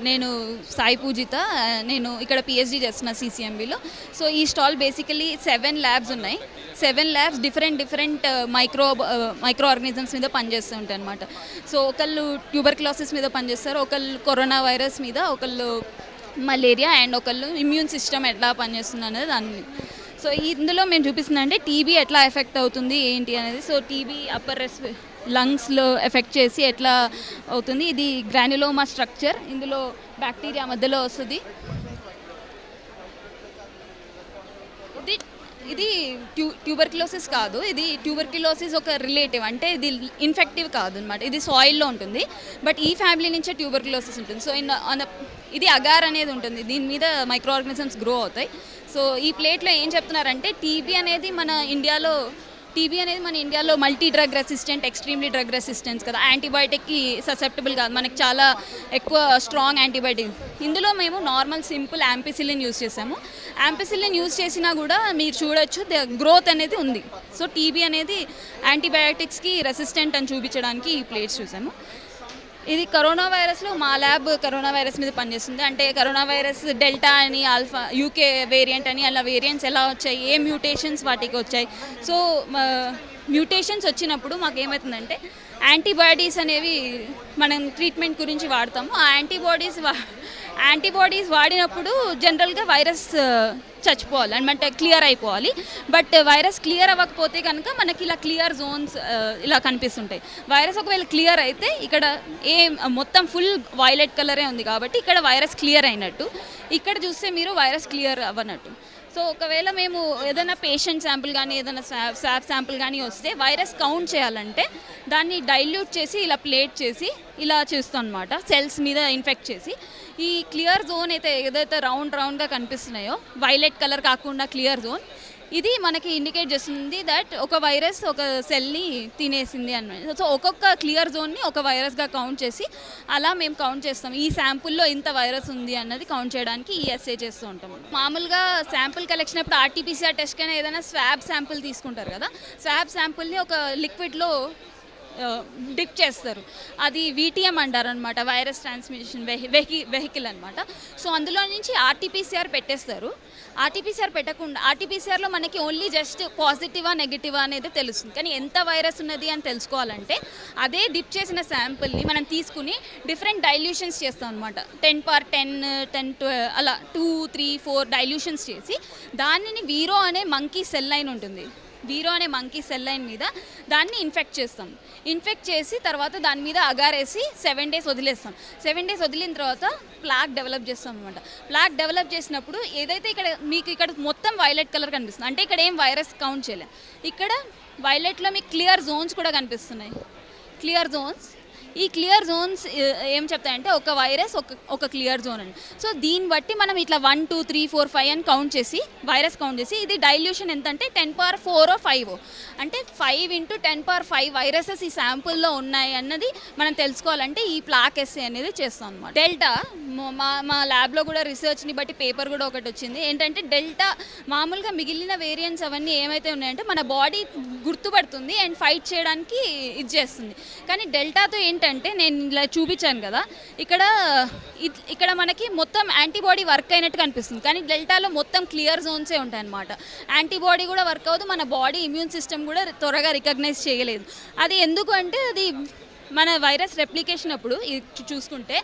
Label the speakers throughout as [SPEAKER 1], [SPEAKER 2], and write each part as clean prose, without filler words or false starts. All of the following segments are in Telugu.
[SPEAKER 1] నేను సాయి పూజిత. నేను ఇక్కడ పిహెచ్డి చేస్తున్నా సీసీఎంబీలో. సో ఈ స్టాల్ బేసికలీ 7 ల్యాబ్స్ ఉన్నాయి. 7 ల్యాబ్స్ డిఫరెంట్ మైక్రో ఆర్గానిజమ్స్ మీద పనిచేస్తూ ఉంటాయి అనమాట. సో ఒకళ్ళు ట్యూబర్క్లోసిస్ మీద పనిచేస్తారు, ఒకళ్ళు కరోనా వైరస్ మీద, ఒకళ్ళు మలేరియా, అండ్ ఒకళ్ళు ఇమ్యూన్ సిస్టమ్ ఎట్లా పనిచేస్తుంది అనేది దాన్ని. సో ఇందులో మేము చూపిస్తుంది అంటే టీబీ ఎట్లా ఎఫెక్ట్ అవుతుంది ఏంటి అనేది. సో టీబీ అప్పర్ లంగ్స్లో ఎఫెక్ట్ చేసి ఎట్లా అవుతుంది. ఇది గ్రాన్యులోమా స్ట్రక్చర్, ఇందులో బ్యాక్టీరియా మధ్యలో వస్తుంది. ఇది ఇది ట్యూబర్క్యులోసిస్ కాదు, ఇది ట్యూబర్క్యులోసిస్ ఒక రిలేటివ్, అంటే ఇది ఇన్ఫెక్టివ్ కాదు అనమాట. ఇది సాయిల్లో ఉంటుంది, బట్ ఈ ఫ్యామిలీ నుంచే ట్యూబర్క్యులోసిస్ ఉంటుంది. సో ఇది అగార్ అనేది ఉంటుంది, దీని మీద మైక్రో ఆర్గానిజమ్స్ గ్రో అవుతాయి. సో ఈ ప్లేట్లో ఏం చెప్తున్నారంటే టీబీ అనేది మన ఇండియాలో multi drug resistant, extremely drug resistance కదా, యాంటీబయాటిక్కి ససెప్టబుల్ కాదు, మనకి చాలా ఎక్కువ స్ట్రాంగ్ యాంటీబయాటిక్. ఇందులో మేము నార్మల్ సింపుల్ యాంపిసిలిన్ యూజ్ చేసాము. యాంపిసిలిన్ యూజ్ చేసినా కూడా మీరు చూడొచ్చు గ్రోత్ అనేది ఉంది. సో టీబీ అనేది యాంటీబయాటిక్స్కి రెసిస్టెంట్ అని చూపించడానికి ఈ ప్లేట్స్ చూసాము. ఇది కరోనా వైరస్లో మా ల్యాబ్ కరోనా వైరస్ మీద పనిచేస్తుంది. అంటే కరోనా వైరస్ డెల్టా అని, ఆల్ఫా, యూకే వేరియంట్ అని, అలా వేరియంట్స్ ఎలా వచ్చాయి, ఏ మ్యూటేషన్స్ వాటికి వచ్చాయి. సో మ్యూటేషన్స్ వచ్చినప్పుడు మాకు ఏమవుతుందంటే యాంటీబాడీస్ అనేవి మనం ట్రీట్మెంట్ గురించి వాడతాము. ఆ యాంటీబాడీస్ వాడినప్పుడు జనరల్గా వైరస్ చచ్చిపోవాలి అంటే క్లియర్ అయిపోవాలి. బట్ వైరస్ క్లియర్ అవ్వకపోతే కనుక మనకి ఇలా క్లియర్ జోన్స్ ఇలా కనిపిస్తుంటాయి. వైరస్ ఒకవేళ క్లియర్ అయితే ఇక్కడ మొత్తం ఫుల్ వైలెట్ కలరే ఉంది కాబట్టి ఇక్కడ వైరస్ క్లియర్ అయినట్టు. ఇక్కడ చూస్తే మీరు వైరస్ క్లియర్ అవ్వనట్టు. సో ఒకవేళ మేము ఏదైనా పేషెంట్ శాంపుల్ కానీ, ఏదైనా స్వాబ్ శాంపుల్ కానీ వస్తే వైరస్ కౌంట్ చేయాలంటే దాన్ని డైల్యూట్ చేసి ఇలా ప్లేట్ చేసి ఇలా చేస్తాం అనమాట, సెల్స్ మీద ఇన్ఫెక్ట్ చేసి. ఈ క్లియర్ జోన్ ఏదైతే రౌండ్గా కనిపిస్తున్నాయో, వైలెట్ కలర్ కాకుండా క్లియర్ జోన్, ఇది మనకి ఇండికేట్ చేస్తుంది దట్ ఒక వైరస్ ఒక సెల్ని తినేసింది అన్నమాట. సో ఒక్కొక్క క్లియర్ జోన్ని ఒక వైరస్గా కౌంట్ చేసి అలా మేము కౌంట్ చేస్తాం. ఈ శాంపుల్లో ఇంత వైరస్ ఉంది అన్నది కౌంట్ చేయడానికి ఈ ఎస్ఏ చేస్తూ ఉంటాం. మామూలుగా శాంపుల్ కలెక్షన్ అప్పుడు ఆర్టీపీసీఆర్ టెస్ట్ కైనా ఏదైనా స్వాబ్ శాంపుల్ తీసుకుంటారు కదా, స్వాబ్ శాంపుల్ని ఒక లిక్విడ్లో డిప్ చేస్తారు. అది వీటీఎం అంటారు అనమాట, వైరస్ ట్రాన్స్మిషన్ వెహికల్ అనమాట. సో అందులో నుంచి ఆర్టీపీసీఆర్ పెట్టేస్తారు. ఆర్టీపీసీఆర్లో మనకి ఓన్లీ జస్ట్ పాజిటివా నెగిటివా అనేది తెలుస్తుంది. కానీ ఎంత వైరస్ ఉన్నది అని తెలుసుకోవాలంటే అదే డిప్ చేసిన శాంపుల్ని మనం తీసుకుని డిఫరెంట్ డైల్యూషన్స్ చేస్తాం అనమాట. 10/10 అలా 2, 3, 4 డైల్యూషన్స్ చేసి దానిని వీరో అనే మంకీ సెల్ లైన్ ఉంటుంది, వీరో అనే మంకీ సెల్ లైన్ మీద దాన్ని ఇన్ఫెక్ట్ చేసి తర్వాత దాని మీద అగారేసి 7 days వదిలేస్తాం. 7 days వదిలిన తర్వాత ప్లాక్ డెవలప్ చేస్తాం అనమాట. ప్లాక్ డెవలప్ చేసినప్పుడు ఏదైతే మీకు ఇక్కడ మొత్తం వైలెట్ కలర్ కనిపిస్తుంది, అంటే ఇక్కడ ఏం వైరస్ కౌంట్ చేయలేదు. ఇక్కడ వైలెట్లో మీకు క్లియర్ జోన్స్ కూడా కనిపిస్తున్నాయి. ఈ క్లియర్ జోన్స్ ఏం చెప్తాయంటే ఒక వైరస్ ఒక క్లియర్ జోన్ అని. సో దీన్ని బట్టి మనం ఇట్లా 1, 2, 3, 4, 5 అని వైరస్ కౌంట్ చేసి ఇది డైల్యూషన్ ఎంత అంటే 10⁴ 5, అంటే 5 × 10⁵ వైరసెస్ ఈ శాంపుల్లో ఉన్నాయి అన్నది మనం తెలుసుకోవాలంటే ఈ ప్లాక్ ఎస్సే అనేది చేస్తాం అనమాట. డెల్టా మా ల్యాబ్లో కూడా రీసెర్చ్ని బట్టి పేపర్ కూడా ఒకటి వచ్చింది. ఏంటంటే డెల్టా మామూలుగా మిగిలిన వేరియంట్స్ అవన్నీ ఏమైతే ఉన్నాయంటే మన బాడీ గుర్తుపడుతుంది అండ్ ఫైట్ చేయడానికి ఇది చేస్తుంది. కానీ డెల్టాతో ఏంటంటే నేను ఇలా చూపించాను కదా, ఇక్కడ మనకి మొత్తం యాంటీబాడీ వర్క్ అయినట్టు కనిపిస్తుంది. కానీ డెల్టాలో మొత్తం క్లియర్ జోన్సే ఉంటాయన్నమాట. యాంటీబాడీ కూడా వర్క్ అవుతుంది, మన బాడీ ఇమ్యూన్ సిస్టమ్ కూడా త్వరగా రికగ్నైజ్ చేయలేదు. అది ఎందుకు అంటే అది మన వైరస్ రెప్లికేషన్ అప్పుడు చూసుకుంటే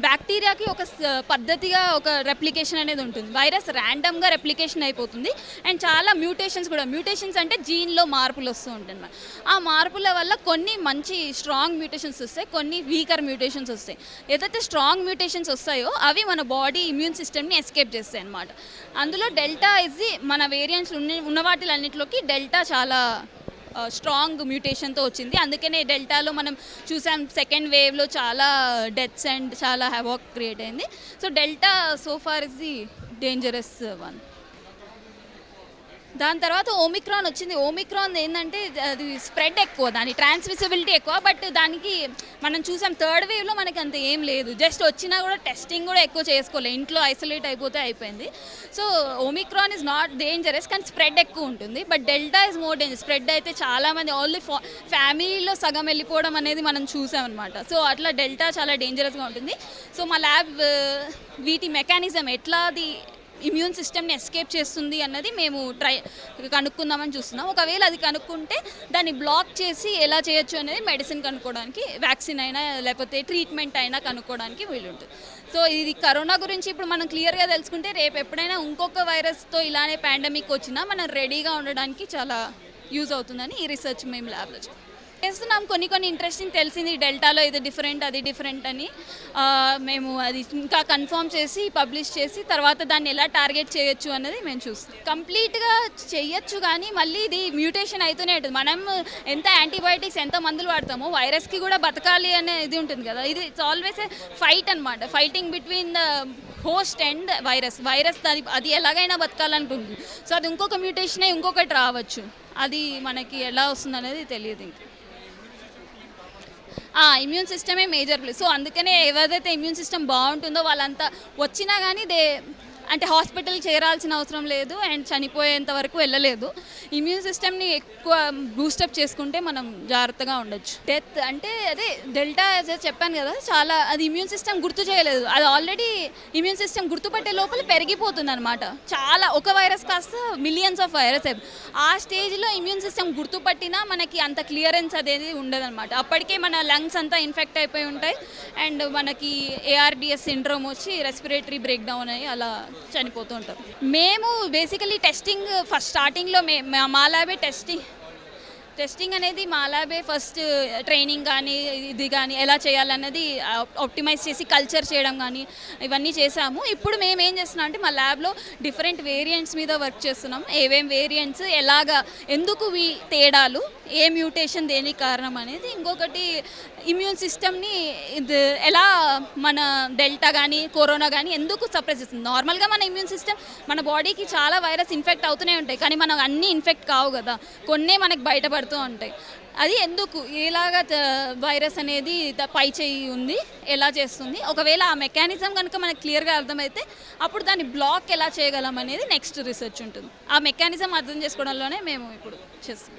[SPEAKER 1] బ్యాక్టీరియాకి ఒక పద్ధతిగా ఒక రెప్లికేషన్ అనేది ఉంటుంది. వైరస్ ర్యాండమ్గా రెప్లికేషన్ అయిపోతుంది అండ్ చాలా మ్యూటేషన్స్ అంటే జీన్లో మార్పులు వస్తూ ఉంటాయి. ఆ మార్పుల వల్ల కొన్ని మంచి స్ట్రాంగ్ మ్యూటేషన్స్ వస్తాయి, కొన్ని వీకర్ మ్యూటేషన్స్ వస్తాయి. ఏదైతే స్ట్రాంగ్ మ్యూటేషన్స్ వస్తాయో అవి మన బాడీ ఇమ్యూన్ సిస్టమ్ని ఎస్కేప్ చేస్తాయి అన్నమాట. అందులో డెల్టా ఇది మన వేరియంట్స్ ఉన్న వాటిలన్నింటిలోకి డెల్టా చాలా స్ట్రాంగ్ మ్యూటేషన్తో వచ్చింది. అందుకనే డెల్టాలో మనం చూసాం సెకండ్ వేవ్లో చాలా డెత్స్ అండ్ చాలా హ్యావాక్ క్రియేట్ అయింది. So delta so far is the dangerous one. దాని తర్వాత ఓమిక్రాన్ వచ్చింది. ఓమిక్రాన్ ఏందంటే అది స్ప్రెడ్ ఎక్కువ, దాని ట్రాన్స్మిసిబిలిటీ ఎక్కువ. బట్ దానికి మనం చూసాం థర్డ్ వేవ్లో మనకి అంత ఏం లేదు. జస్ట్ వచ్చినా కూడా టెస్టింగ్ కూడా ఎక్కువ చేసుకోలేదు, ఇంట్లో ఐసోలేట్ అయిపోతే అయిపోయింది. So Omicron is not dangerous, కానీ స్ప్రెడ్ ఎక్కువ ఉంటుంది. But delta is more dangerous. Spread అయితే చాలామంది ఓన్లీ ఫ్యామిలీలో సగం వెళ్ళిపోవడం అనేది మనం చూసాం అనమాట. సో అట్లా డెల్టా చాలా డేంజరస్గా ఉంటుంది. సో మా ల్యాబ్ వీటి మెకానిజం ఎట్లా అది ఇమ్యూన్ సిస్టమ్ని ఎస్కేప్ చేస్తుంది అన్నది మేము కనుక్కుందామని చూస్తున్నాం. ఒకవేళ అది కనుక్కుంటే దాన్ని బ్లాక్ చేసి ఎలా చేయొచ్చు అనేది మెడిసిన్ కనుక్కోవడానికి, వ్యాక్సిన్ అయినా లేకపోతే ట్రీట్మెంట్ అయినా కనుక్కోవడానికి వీలుంటుంది. సో ఇది కరోనా గురించి ఇప్పుడు మనం క్లియర్గా తెలుసుకుంటే రేపు ఎప్పుడైనా ఇంకొక వైరస్తో ఇలానే పాండమిక్ వచ్చినా మనం రెడీగా ఉండడానికి చాలా యూజ్ అవుతుందని ఈ రీసెర్చ్ మేము ల్యాబ్లో చేస్తున్నాం. కొన్ని ఇంట్రెస్టింగ్ తెలిసింది, డెల్టాలో ఇది డిఫరెంట్ అది డిఫరెంట్ అని. మేము అది ఇంకా కన్ఫర్మ్ చేసి పబ్లిష్ చేసి తర్వాత దాన్ని ఎలా టార్గెట్ చేయొచ్చు అన్నది మేము చూస్తాం. కంప్లీట్గా చేయొచ్చు, కానీ మళ్ళీ ఇది మ్యూటేషన్ అవుతూనే ఉంటుంది. మనం ఎంత యాంటీబయాటిక్స్ ఎంత మందులు వాడతామో వైరస్కి కూడా బతకాలి అనే ఇది ఉంటుంది కదా. ఇది ఇట్స్ ఆల్వేస్ ఏ ఫైట్ అనమాట, fighting between the host and virus. అది ఎలాగైనా బతకాలనుకుంటుంది. సో అది ఇంకొక మ్యూటేషనే ఇంకొకటి రావచ్చు, అది మనకి ఎలా వస్తుంది అనేది తెలియదు. ఇంకా ఇమ్యూన్ సిస్టమే మేజర్ ప్లేస్. సో అందుకనే ఎవరైతే ఇమ్యూన్ సిస్టమ్ బాగుంటుందో వాళ్ళంతా వచ్చినా కానీ అంటే హాస్పిటల్ చేరాల్సిన అవసరం లేదు అండ్ చనిపోయేంత వరకు వెళ్ళలేదు. ఇమ్యూన్ సిస్టమ్ని ఎక్కువ బూస్టప్ చేసుకుంటే మనం జాగ్రత్తగా ఉండొచ్చు. డెత్ అంటే అదే డెల్టా చెప్పాను కదా, చాలా అది ఇమ్యూన్ సిస్టమ్ గుర్తు చేయలేదు. అది ఆల్రెడీ ఇమ్యూన్ సిస్టమ్ గుర్తుపట్టే లోపల పెరిగిపోతుంది అనమాట. చాలా ఒక వైరస్ కాస్త మిలియన్స్ ఆఫ్ వైరస్. ఆ స్టేజ్లో ఇమ్యూన్ సిస్టమ్ గుర్తుపట్టినా మనకి అంత క్లియరెన్స్ అనేది ఉండదన్నమాట. అప్పటికే మన లంగ్స్ అంతా ఇన్ఫెక్ట్ అయిపోయి ఉంటాయి అండ్ మనకి ARDS సిండ్రోమ్ వచ్చి రెస్పిరేటరీ బ్రేక్ డౌన్ అయ్యి అలా చనిపోతూ ఉంటారు. మేము బేసికలీ టెస్టింగ్ ఫస్ట్ స్టార్టింగ్లో మా ల్యాబే టెస్టింగ్ అనేది మా ల్యాబే ఫస్ట్ ట్రైనింగ్ కానీ ఇది కానీ ఎలా చేయాలన్నది ఆప్టిమైజ్ చేసి కల్చర్ చేయడం కానీ ఇవన్నీ చేసాము. ఇప్పుడు మేము ఏం చేస్తున్నాం అంటే మా ల్యాబ్లో డిఫరెంట్ వేరియంట్స్ మీద వర్క్ చేస్తున్నాం. ఏవేం వేరియంట్స్ ఎలాగా, ఎందుకు తేడాలు, ఏ మ్యూటేషన్ దేనికి కారణం అనేది. ఇంకొకటి ఇమ్యూన్ సిస్టమ్ని ఎలా మన డెల్టా కానీ కరోనా కానీ ఎందుకు సప్రెస్ చేస్తుంది. నార్మల్గా మన ఇమ్యూన్ సిస్టమ్ మన బాడీకి చాలా వైరస్ ఇన్ఫెక్ట్ అవుతూనే ఉంటాయి, కానీ మనం అన్నీ ఇన్ఫెక్ట్ కావు కదా, కొన్నే మనకు బయటపడుతూ ఉంటాయి. అది ఎందుకు ఎలాగ వైరస్ అనేది పై చేయి ఉంది ఎలా చేస్తుంది, ఒకవేళ ఆ మెకానిజం కనుక మనకు క్లియర్గా అర్థమైతే అప్పుడు దాన్ని బ్లాక్ ఎలా చేయగలం అనేది నెక్స్ట్ రీసెర్చ్ ఉంటుంది. ఆ మెకానిజం అర్థం చేసుకోవడంలోనే మేము ఇప్పుడు చేస్తాం.